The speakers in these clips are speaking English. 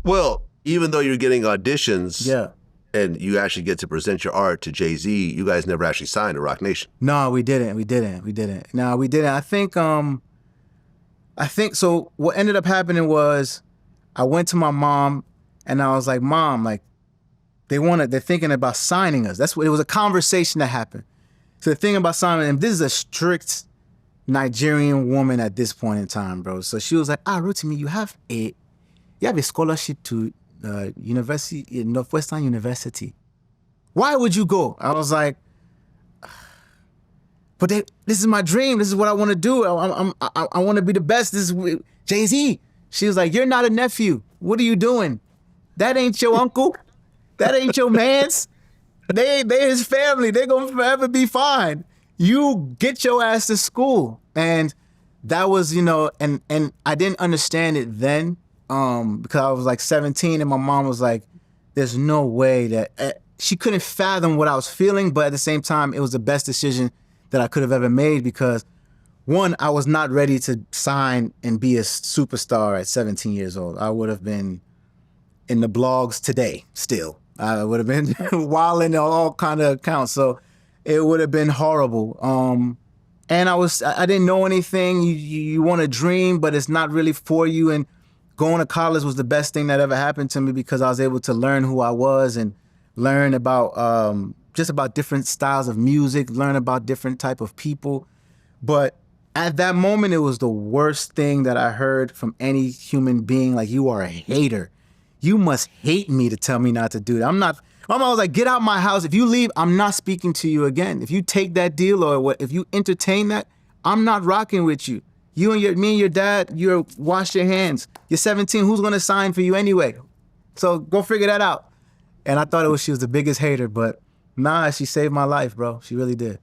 Well, even though you're getting auditions, Yeah. and you actually get to present your art to Jay-Z, you guys never actually signed to Roc Nation. No, we didn't. No, we didn't. I think so. What ended up happening was I went to my mom and I was like, Mom, like they're thinking about signing us. It was a conversation that happened. So the thing about signing, and this is a strict Nigerian woman at this point in time, bro. So she was like, Rotimi, you have a scholarship to Northwestern University. Why would you go? I was like, but this is my dream. This is what I want to do. I want to be the best. This is Jay-Z. She was like, you're not a nephew. What are you doing? That ain't your uncle. That ain't your man's. They his family. They're going to forever be fine. You get your ass to school. And that was, and I didn't understand it then because I was like 17 and my mom was like, there's no way that... she couldn't fathom what I was feeling, but at the same time, it was the best decision that I could have ever made because, one, I was not ready to sign and be a superstar at 17 years old. I would have been in the blogs today still. I would have been wilding on all kind of accounts. So it would have been horrible. And I didn't know anything. You want to dream, but it's not really for you. And going to college was the best thing that ever happened to me because I was able to learn who I was and learn about just about different styles of music, learn about different type of people. But at that moment, it was the worst thing that I heard from any human being. Like, you are a hater. You must hate me to tell me not to do that. My mom was like, get out my house. If you leave, I'm not speaking to you again. If you take that deal or if you entertain that, I'm not rocking with you. Me and your dad, wash your hands. You're 17. Who's going to sign for you anyway? So go figure that out. And I thought she was the biggest hater, but nah, she saved my life, bro. She really did.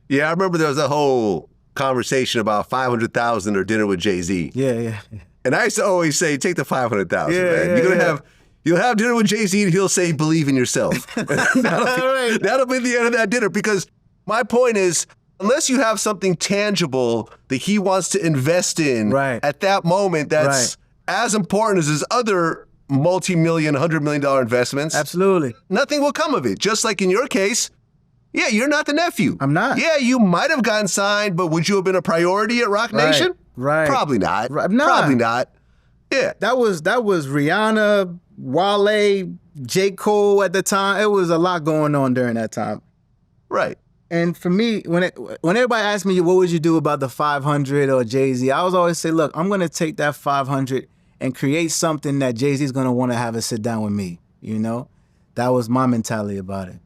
Yeah, I remember there was a whole conversation about 500,000 or dinner with Jay-Z. Yeah. And I used to always say, take the 500,000, man. You'll have dinner with Jay-Z and he'll say, believe in yourself. That'll be the end of that dinner because my point is, unless you have something tangible that he wants to invest in at that moment, that's as important as his other multi-million, $100 million investments. Absolutely. Nothing will come of it. Just like in your case, yeah, you're not the nephew. I'm not. Yeah, you might have gotten signed, but would you have been a priority at Roc Nation? Right. Probably not. Nah. Probably not. Yeah. That was Rihanna, Wale, J. Cole at the time. It was a lot going on during that time. Right. And for me, when everybody asked me, what would you do about the 500 or Jay-Z, I was always say, look, I'm going to take that 500 and create something that Jay-Z's going to want to have a sit down with me, That was my mentality about it.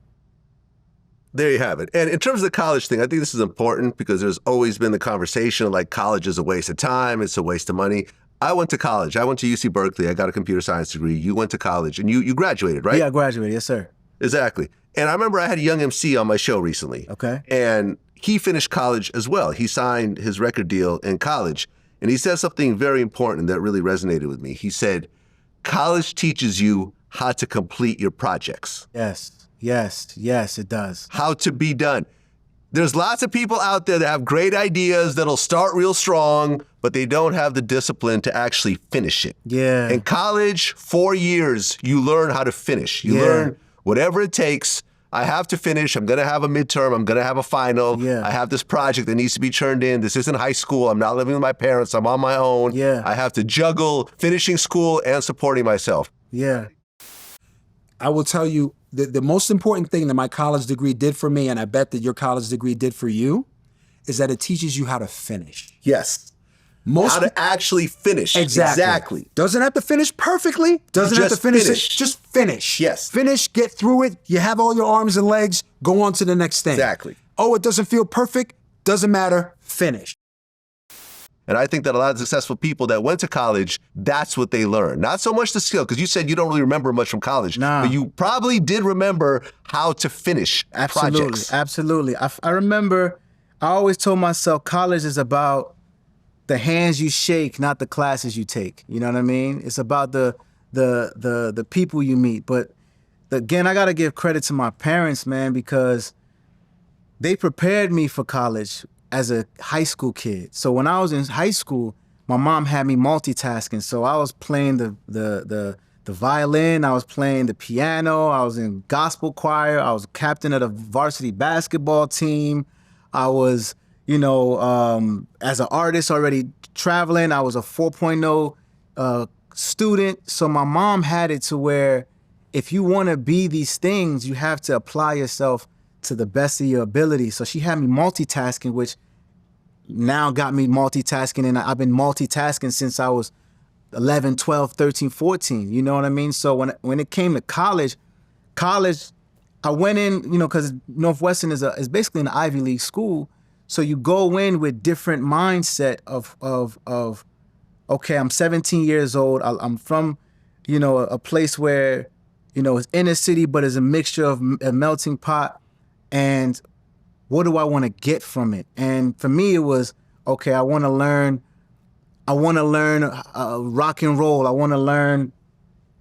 There you have it. And in terms of the college thing, I think this is important because there's always been the conversation of like college is a waste of time, it's a waste of money. I went to college. I went to UC Berkeley. I got a computer science degree. You went to college and you graduated, right? Yeah, I graduated. Yes, sir. Exactly. And I remember I had a young MC on my show recently. Okay. And he finished college as well. He signed his record deal in college. And he said something very important that really resonated with me. He said, college teaches you how to complete your projects. Yes, it does. How to be done. There's lots of people out there that have great ideas that'll start real strong, but they don't have the discipline to actually finish it. Yeah. In college, 4 years, you learn how to finish. You learn whatever it takes. I have to finish. I'm going to have a midterm. I'm going to have a final. Yeah. I have this project that needs to be turned in. This isn't high school. I'm not living with my parents. I'm on my own. Yeah. I have to juggle finishing school and supporting myself. Yeah. I will tell you the most important thing that my college degree did for me, and I bet that your college degree did for you, is that it teaches you how to finish. Yes. How to actually finish. Exactly. Doesn't have to finish perfectly. Doesn't have to finish it. Just finish. Yes. Finish, get through it. You have all your arms and legs. Go on to the next thing. Exactly. Oh, it doesn't feel perfect. Doesn't matter. Finish. And I think that a lot of successful people that went to college, that's what they learned. Not so much the skill, because you said you don't really remember much from college. Nah. But you probably did remember how to finish projects. Absolutely. I remember, I always told myself college is about the hands you shake, not the classes you take. You know what I mean? It's about the people you meet. But again, I got to give credit to my parents, man, because they prepared me for college as a high school kid. So when I was in high school, my mom had me multitasking. So I was playing the violin, I was playing the piano, I was in gospel choir, I was captain of the varsity basketball team. I was, as an artist already traveling, I was a 4.0 student. So my mom had it to where if you want to be these things, you have to apply yourself to the best of your ability. So she had me multitasking, which now got me multitasking, and I've been multitasking since I was 11, 12, 13, 14. You know what I mean? So when it came to college, I went in, because Northwestern is basically an Ivy League school. So you go in with different mindset of okay, I'm 17 years old. I'm from, a place where, it's inner city, but it's a mixture of a melting pot. And what do I want to get from it? And for me, it was, okay, I want to learn rock and roll. I want to learn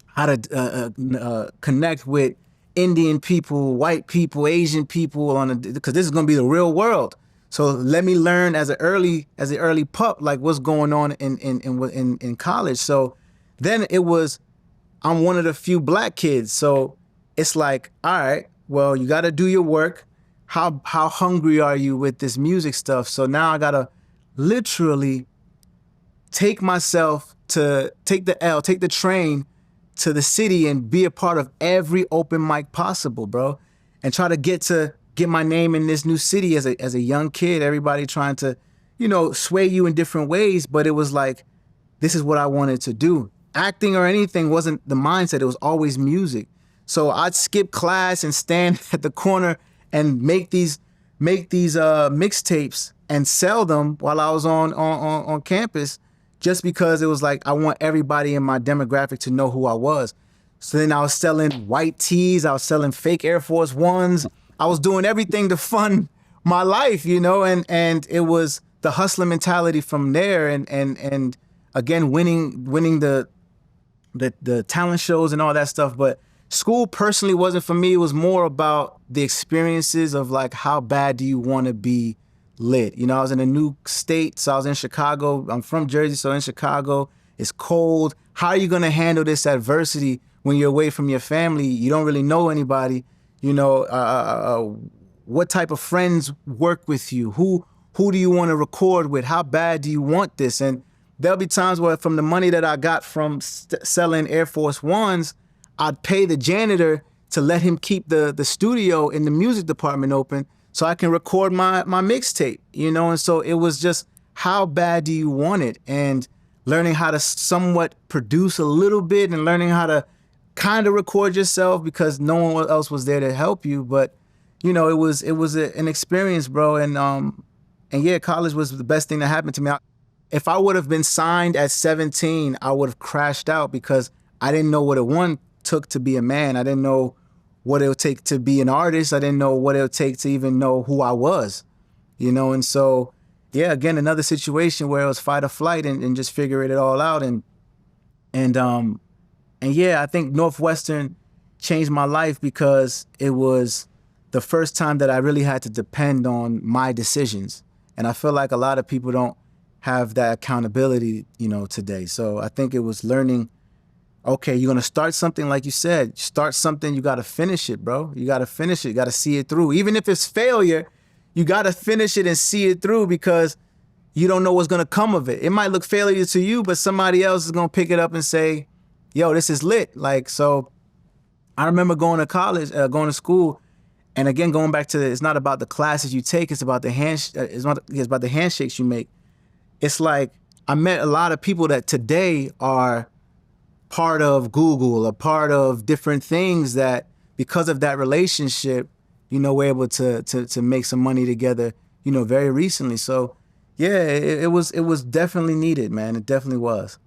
how to connect with Indian people, white people, Asian people, because this is going to be the real world. So let me learn as an early pup, like what's going on in college. So then it was, I'm one of the few black kids. So it's like, all right, well, you got to do your work. How hungry are you with this music stuff? So now I got to literally take the train to the city and be a part of every open mic possible, bro. And try to get my name in this new city as a young kid, everybody trying to, sway you in different ways. But it was like, this is what I wanted to do. Acting or anything wasn't the mindset. It was always music. So I'd skip class and stand at the corner and make these mixtapes and sell them while I was on campus, just because it was like, I want everybody in my demographic to know who I was. So then I was selling white tees, I was selling fake Air Force Ones. I was doing everything to fund my life, and it was the hustler mentality from there, and again, winning the talent shows and all that stuff. But school personally wasn't for me. It was more about the experiences of like, how bad do you want to be lit? I was in a new state, so I was in Chicago. I'm from Jersey, so in Chicago, it's cold. How are you gonna handle this adversity when you're away from your family? You don't really know anybody. What type of friends work with you? Who do you want to record with? How bad do you want this? And there'll be times where from the money that I got from selling Air Force Ones, I'd pay the janitor to let him keep the studio in the music department open so I can record my mixtape, And so it was just, how bad do you want it? And learning how to somewhat produce a little bit and learning how to kind of record yourself because no one else was there to help you. But, it was an experience, bro. And yeah, college was the best thing that happened to me. If I would have been signed at 17, I would have crashed out because I didn't know what it took to be a man. I didn't know what it would take to be an artist. I didn't know what it would take to even know who I was, And so, yeah, again, another situation where it was fight or flight and just figuring it all out. And yeah, I think Northwestern changed my life because it was the first time that I really had to depend on my decisions. And I feel like a lot of people don't have that accountability, today. So I think it was learning, okay, you're going to start something, like you said, start something, you got to finish it, bro. You got to finish it. You got to see it through. Even if it's failure, you got to finish it and see it through because you don't know what's going to come of it. It might look failure to you, but somebody else is going to pick it up and say, yo, this is lit. Like, so I remember going to college, going to school, and again, going back to it's not about the classes you take, it's about the it's about the handshakes you make. It's like I met a lot of people that today are part of Google, a part of different things that because of that relationship, we're able to make some money together, very recently. So yeah, it was definitely needed, man. It definitely was.